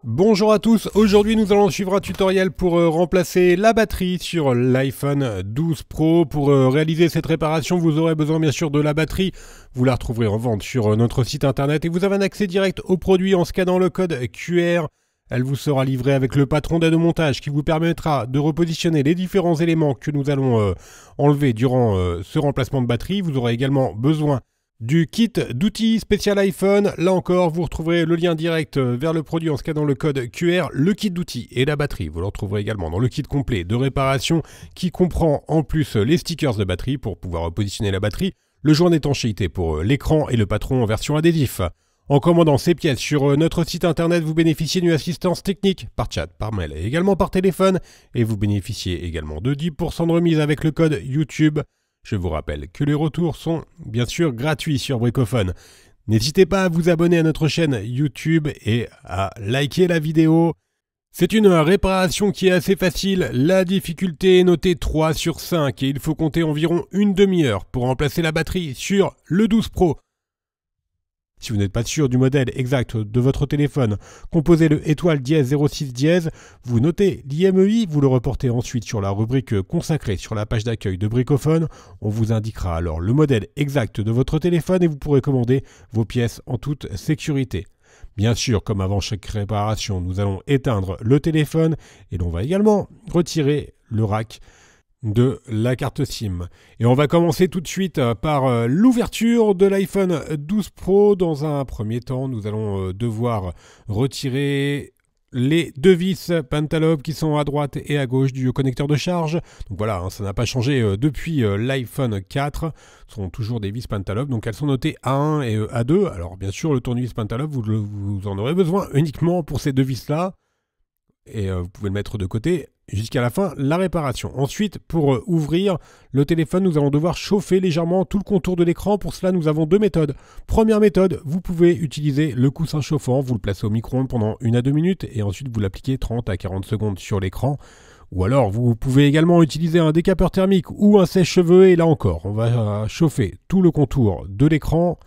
Bonjour à tous, aujourd'hui nous allons suivre un tutoriel pour remplacer la batterie sur l'iPhone 12 Pro. Pour réaliser cette réparation, vous aurez besoin bien sûr de la batterie. Vous la retrouverez en vente sur notre site internet et vous avez un accès direct au produit en scannant le code QR. Elle vous sera livrée avec le patron d'aide au montage qui vous permettra de repositionner les différents éléments que nous allons enlever durant ce remplacement de batterie. Vous aurez également besoin du kit d'outils spécial iPhone. Là encore, vous retrouverez le lien direct vers le produit en scannant le code QR. Le kit d'outils et la batterie, vous le retrouverez également dans le kit complet de réparation qui comprend en plus les stickers de batterie pour pouvoir repositionner la batterie, le joint d'étanchéité pour l'écran et le patron en version adhésif. En commandant ces pièces sur notre site internet, vous bénéficiez d'une assistance technique par chat, par mail et également par téléphone. Et vous bénéficiez également de 10% de remise avec le code YouTube. Je vous rappelle que les retours sont bien sûr gratuits sur Bricophone. N'hésitez pas à vous abonner à notre chaîne YouTube et à liker la vidéo. C'est une réparation qui est assez facile. La difficulté est notée 3 sur 5 et il faut compter environ une demi-heure pour remplacer la batterie sur le 12 Pro. Si vous n'êtes pas sûr du modèle exact de votre téléphone, composez le étoile dièse 06 dièse, vous notez l'IMEI, vous le reportez ensuite sur la rubrique consacrée sur la page d'accueil de Bricophone. On vous indiquera alors le modèle exact de votre téléphone et vous pourrez commander vos pièces en toute sécurité. Bien sûr, comme avant chaque réparation, nous allons éteindre le téléphone et l'on va également retirer le rack de la carte SIM. Et on va commencer tout de suite par l'ouverture de l'iPhone 12 Pro. Dans un premier temps, nous allons devoir retirer les deux vis Pentalobe qui sont à droite et à gauche du connecteur de charge. Donc voilà, ça n'a pas changé depuis l'iPhone 4. Ce sont toujours des vis Pentalobe, donc elles sont notées A1 et A2. Alors bien sûr, le tournevis Pentalobe, vous en aurez besoin uniquement pour ces deux vis-là. Et vous pouvez le mettre de côté jusqu'à la fin la réparation. Ensuite, pour ouvrir le téléphone, nous allons devoir chauffer légèrement tout le contour de l'écran. Pour cela, nous avons deux méthodes. Première méthode, vous pouvez utiliser le coussin chauffant. Vous le placez au micro-ondes pendant 1 à 2 minutes et ensuite vous l'appliquez 30 à 40 secondes sur l'écran. Ou alors, vous pouvez également utiliser un décapeur thermique ou un sèche-cheveux. Et là encore, on va chauffer tout le contour de l'écran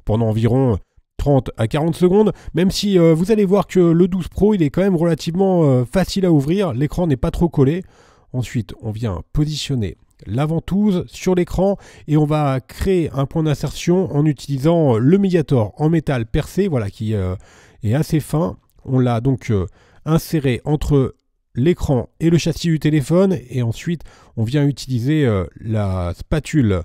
pendant environ 30 à 40 secondes, même si vous allez voir que le 12 Pro il est quand même relativement facile à ouvrir, l'écran n'est pas trop collé. Ensuite on vient positionner la ventouse sur l'écran et on va créer un point d'insertion en utilisant le médiator en métal percé, voilà, qui est assez fin. On l'a donc inséré entre l'écran et le châssis du téléphone et ensuite on vient utiliser la spatule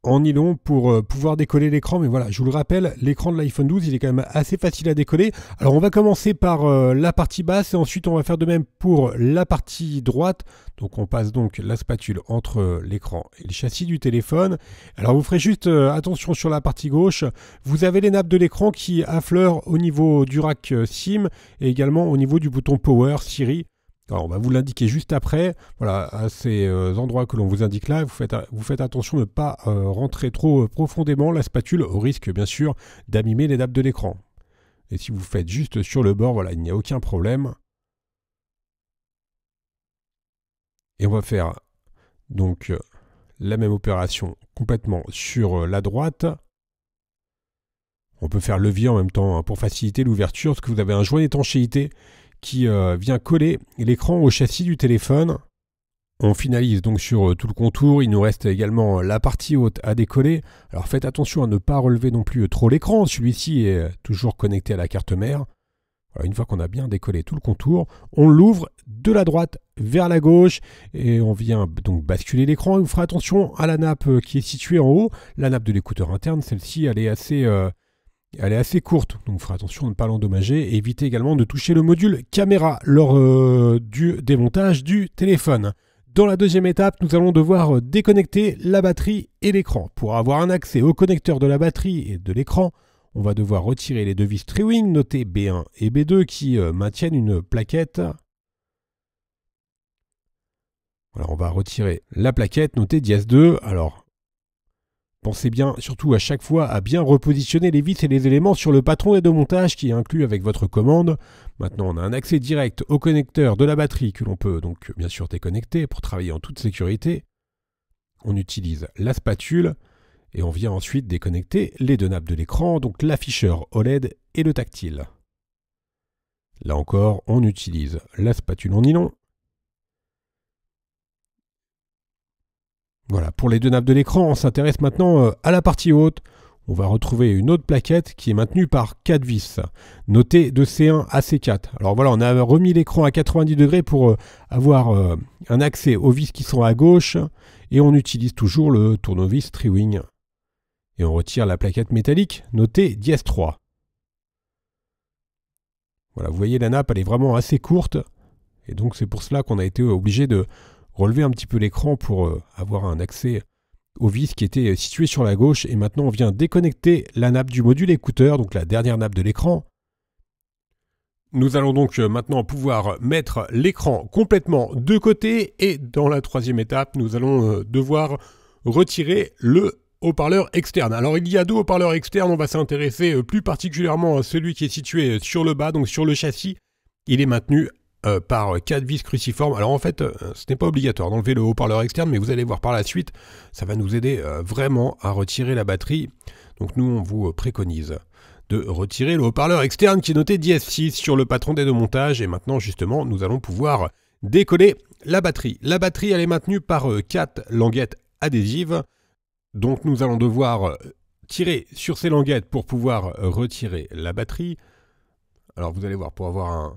en nylon pour pouvoir décoller l'écran. Mais voilà, je vous le rappelle, l'écran de l'iPhone 12 il est quand même assez facile à décoller. Alors on va commencer par la partie basse et ensuite on va faire de même pour la partie droite. Donc on passe donc la spatule entre l'écran et le châssis du téléphone. Alors vous ferez juste attention sur la partie gauche, vous avez les nappes de l'écran qui affleurent au niveau du rack SIM et également au niveau du bouton Power, Siri. Alors on va vous l'indiquer juste après, voilà, à ces endroits que l'on vous indique là, vous faites attention de ne pas rentrer trop profondément la spatule au risque bien sûr d'abîmer les nappes de l'écran. Et si vous faites juste sur le bord, voilà, il n'y a aucun problème. Et on va faire donc la même opération complètement sur la droite. On peut faire levier en même temps hein, pour faciliter l'ouverture, parce que vous avez un joint d'étanchéité qui vient coller l'écran au châssis du téléphone. On finalise donc sur tout le contour, il nous reste également la partie haute à décoller. Alors faites attention à ne pas relever non plus trop l'écran, celui-ci est toujours connecté à la carte mère. Voilà, une fois qu'on a bien décollé tout le contour, on l'ouvre de la droite vers la gauche et on vient donc basculer l'écran. Vous ferez attention à la nappe qui est située en haut, la nappe de l'écouteur interne, celle-ci elle est assez courte, donc il faudra attention de ne pas l'endommager et éviter également de toucher le module caméra lors du démontage du téléphone. Dans la deuxième étape, nous allons devoir déconnecter la batterie et l'écran. Pour avoir un accès au connecteur de la batterie et de l'écran, on va devoir retirer les deux vis Triwing notées B1 et B2 qui maintiennent une plaquette. Voilà, on va retirer la plaquette notée dièse 2. Alors, pensez bien, surtout à chaque fois, à bien repositionner les vis et les éléments sur le patron de montage qui est inclus avec votre commande. Maintenant, on a un accès direct au connecteur de la batterie que l'on peut donc bien sûr déconnecter pour travailler en toute sécurité. On utilise la spatule et on vient ensuite déconnecter les deux nappes de l'écran, donc l'afficheur OLED et le tactile. Là encore, on utilise la spatule en nylon. Voilà, pour les deux nappes de l'écran, on s'intéresse maintenant à la partie haute. On va retrouver une autre plaquette qui est maintenue par 4 vis, notée de C1 à C4. Alors voilà, on a remis l'écran à 90 degrés pour avoir un accès aux vis qui sont à gauche, et on utilise toujours le tournevis Triwing. Et on retire la plaquette métallique notée dièse 3. Voilà, vous voyez, la nappe, elle est vraiment assez courte, et donc c'est pour cela qu'on a été obligé de relever un petit peu l'écran pour avoir un accès aux vis qui étaient situées sur la gauche. Et maintenant, on vient déconnecter la nappe du module écouteur, donc la dernière nappe de l'écran. Nous allons donc maintenant pouvoir mettre l'écran complètement de côté. Et dans la troisième étape, nous allons devoir retirer le haut-parleur externe. Alors, il y a deux haut-parleurs externes. On va s'intéresser plus particulièrement à celui qui est situé sur le bas, donc sur le châssis. Il est maintenu par 4 vis cruciformes. Alors en fait, ce n'est pas obligatoire d'enlever le haut-parleur externe, mais vous allez voir par la suite, ça va nous aider vraiment à retirer la batterie. Donc nous, on vous préconise de retirer le haut-parleur externe qui est noté dièse 6 sur le patron d'aide au montage. Et maintenant, justement, nous allons pouvoir décoller la batterie. La batterie, elle est maintenue par 4 languettes adhésives. Donc nous allons devoir tirer sur ces languettes pour pouvoir retirer la batterie. Alors vous allez voir, pour avoir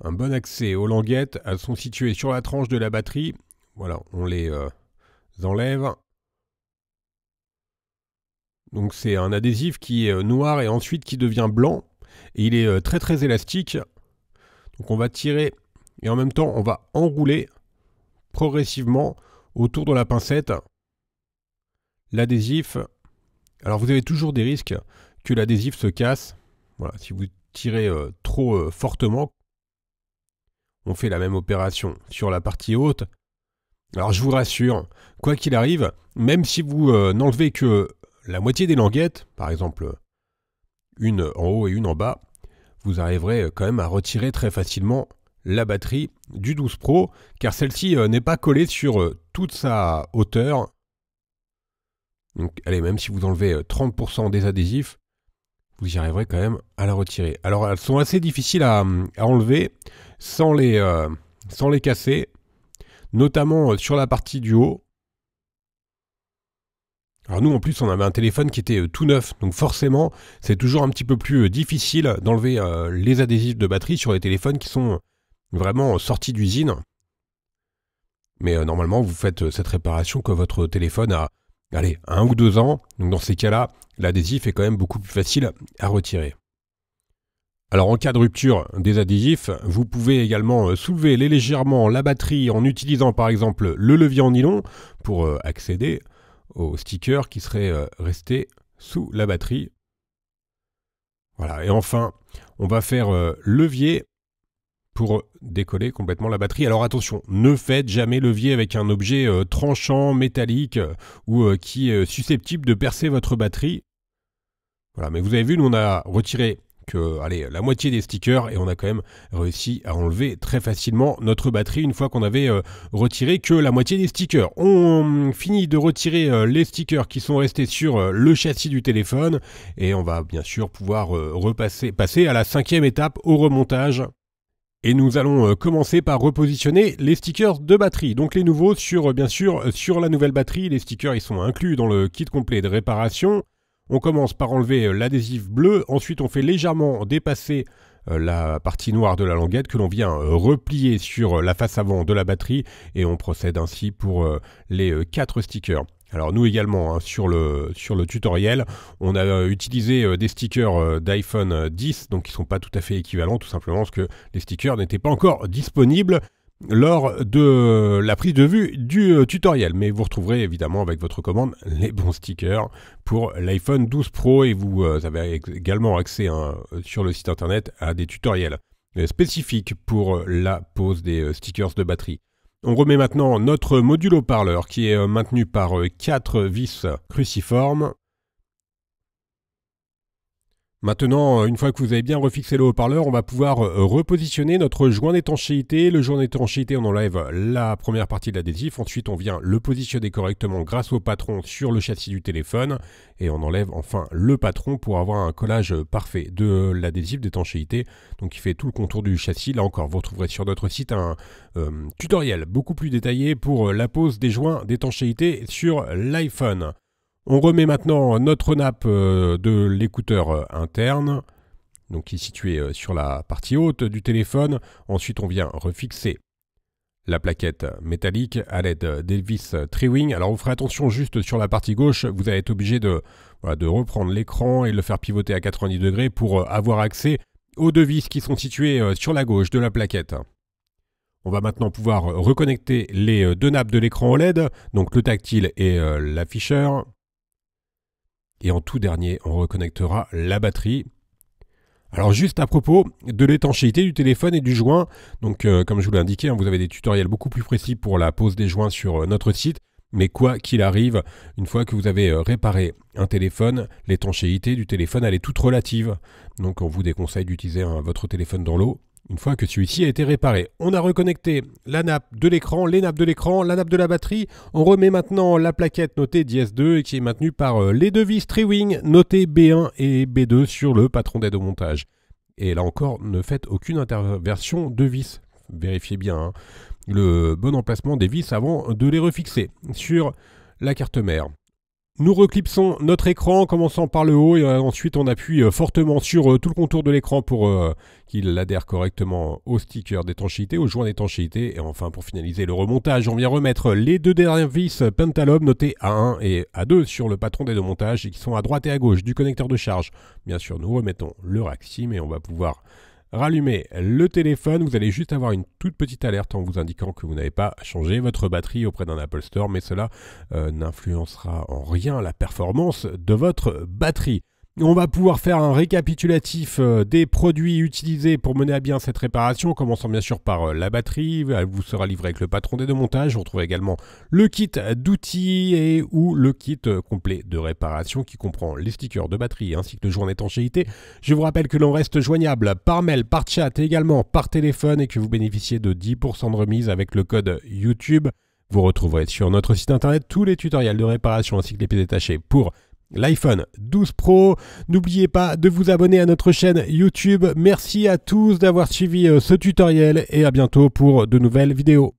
un bon accès aux languettes, elles sont situées sur la tranche de la batterie. Voilà, on les enlève. Donc c'est un adhésif qui est noir et ensuite qui devient blanc. Et il est très très élastique. Donc on va tirer et en même temps on va enrouler progressivement autour de la pincette l'adhésif. Alors vous avez toujours des risques que l'adhésif se casse. Voilà, si vous tirez trop fortement. On fait la même opération sur la partie haute. Alors je vous rassure, quoi qu'il arrive, même si vous n'enlevez que la moitié des languettes, par exemple une en haut et une en bas, vous arriverez quand même à retirer très facilement la batterie du 12 Pro, car celle-ci n'est pas collée sur toute sa hauteur. Donc allez, même si vous enlevez 30% des adhésifs, vous y arriverez quand même à la retirer. Alors elles sont assez difficiles à enlever sans les casser, notamment sur la partie du haut. Alors nous en plus on avait un téléphone qui était tout neuf, donc forcément c'est toujours un petit peu plus difficile d'enlever les adhésifs de batterie sur les téléphones qui sont vraiment sortis d'usine. Mais normalement vous faites cette réparation quand votre téléphone a, allez, 1 ou 2 ans, donc dans ces cas-là, l'adhésif est quand même beaucoup plus facile à retirer. Alors en cas de rupture des adhésifs, vous pouvez également soulever légèrement la batterie en utilisant par exemple le levier en nylon pour accéder au sticker qui serait resté sous la batterie. Voilà, et enfin, on va faire levier pour décoller complètement la batterie. Alors attention, ne faites jamais levier avec un objet tranchant, métallique ou qui est susceptible de percer votre batterie. Voilà, mais vous avez vu, nous on a retiré que, allez, la moitié des stickers et on a quand même réussi à enlever très facilement notre batterie une fois qu'on avait retiré que la moitié des stickers. On finit de retirer les stickers qui sont restés sur le châssis du téléphone et on va bien sûr pouvoir passer à la 5e étape au remontage. Et nous allons commencer par repositionner les stickers de batterie. Donc les nouveaux bien sûr sur la nouvelle batterie. Les stickers ils sont inclus dans le kit complet de réparation. On commence par enlever l'adhésif bleu, ensuite on fait légèrement dépasser la partie noire de la languette que l'on vient replier sur la face avant de la batterie et on procède ainsi pour les 4 stickers. Alors nous également, hein, sur le tutoriel, on a utilisé des stickers d'iPhone 10, donc qui ne sont pas tout à fait équivalents, tout simplement parce que les stickers n'étaient pas encore disponibles lors de la prise de vue du tutoriel. Mais vous retrouverez évidemment avec votre commande les bons stickers pour l'iPhone 12 Pro et vous avez également accès sur le site internet à des tutoriels spécifiques pour la pose des stickers de batterie. On remet maintenant notre module haut-parleur qui est maintenu par 4 vis cruciformes. Maintenant, une fois que vous avez bien refixé le haut-parleur, on va pouvoir repositionner notre joint d'étanchéité. Le joint d'étanchéité, on enlève la première partie de l'adhésif. Ensuite, on vient le positionner correctement grâce au patron sur le châssis du téléphone. Et on enlève enfin le patron pour avoir un collage parfait de l'adhésif d'étanchéité. Donc, il fait tout le contour du châssis. Là encore, vous retrouverez sur notre site un tutoriel beaucoup plus détaillé pour la pose des joints d'étanchéité sur l'iPhone. On remet maintenant notre nappe de l'écouteur interne, donc qui est située sur la partie haute du téléphone. Ensuite, on vient refixer la plaquette métallique à l'aide des vis Tri-Wing. Alors, vous ferez attention juste sur la partie gauche, vous allez être obligé de reprendre l'écran et le faire pivoter à 90 degrés pour avoir accès aux deux vis qui sont situées sur la gauche de la plaquette. On va maintenant pouvoir reconnecter les deux nappes de l'écran OLED, donc le tactile et l'afficheur. Et en tout dernier, on reconnectera la batterie. Alors juste à propos de l'étanchéité du téléphone et du joint, donc comme je vous l'ai indiqué, vous avez des tutoriels beaucoup plus précis pour la pose des joints sur notre site. Mais quoi qu'il arrive, une fois que vous avez réparé un téléphone, l'étanchéité du téléphone, elle est toute relative. Donc on vous déconseille d'utiliser votre téléphone dans l'eau. Une fois que celui-ci a été réparé, on a reconnecté la nappe de l'écran, les nappes de l'écran, la nappe de la batterie. On remet maintenant la plaquette notée DS2 et qui est maintenue par les deux vis Tri-Wing notées B1 et B2 sur le patron d'aide au montage. Et là encore, ne faites aucune interversion de vis. Vérifiez bien le bon emplacement des vis avant de les refixer sur la carte mère. Nous reclipsons notre écran en commençant par le haut et ensuite on appuie fortement sur tout le contour de l'écran pour qu'il adhère correctement au sticker d'étanchéité, au joint d'étanchéité. Et enfin pour finaliser le remontage, on vient remettre les deux dernières vis Pentalome notées A1 et A2 sur le patron d'aide au montage et qui sont à droite et à gauche du connecteur de charge. Bien sûr nous remettons le rack SIM et on va pouvoir rallumer le téléphone. Vous allez juste avoir une toute petite alerte en vous indiquant que vous n'avez pas changé votre batterie auprès d'un Apple Store, mais cela n'influencera en rien la performance de votre batterie. On va pouvoir faire un récapitulatif des produits utilisés pour mener à bien cette réparation, en commençant bien sûr par la batterie. Elle vous sera livrée avec le patron d'aide au montage. Vous retrouvez également le kit d'outils et ou le kit complet de réparation qui comprend les stickers de batterie ainsi que le joint d'étanchéité. Je vous rappelle que l'on reste joignable par mail, par chat et également par téléphone et que vous bénéficiez de 10% de remise avec le code YouTube. Vous retrouverez sur notre site internet tous les tutoriels de réparation ainsi que les pièces détachées pour l'iPhone 12 Pro. N'oubliez pas de vous abonner à notre chaîne YouTube. Merci à tous d'avoir suivi ce tutoriel et à bientôt pour de nouvelles vidéos.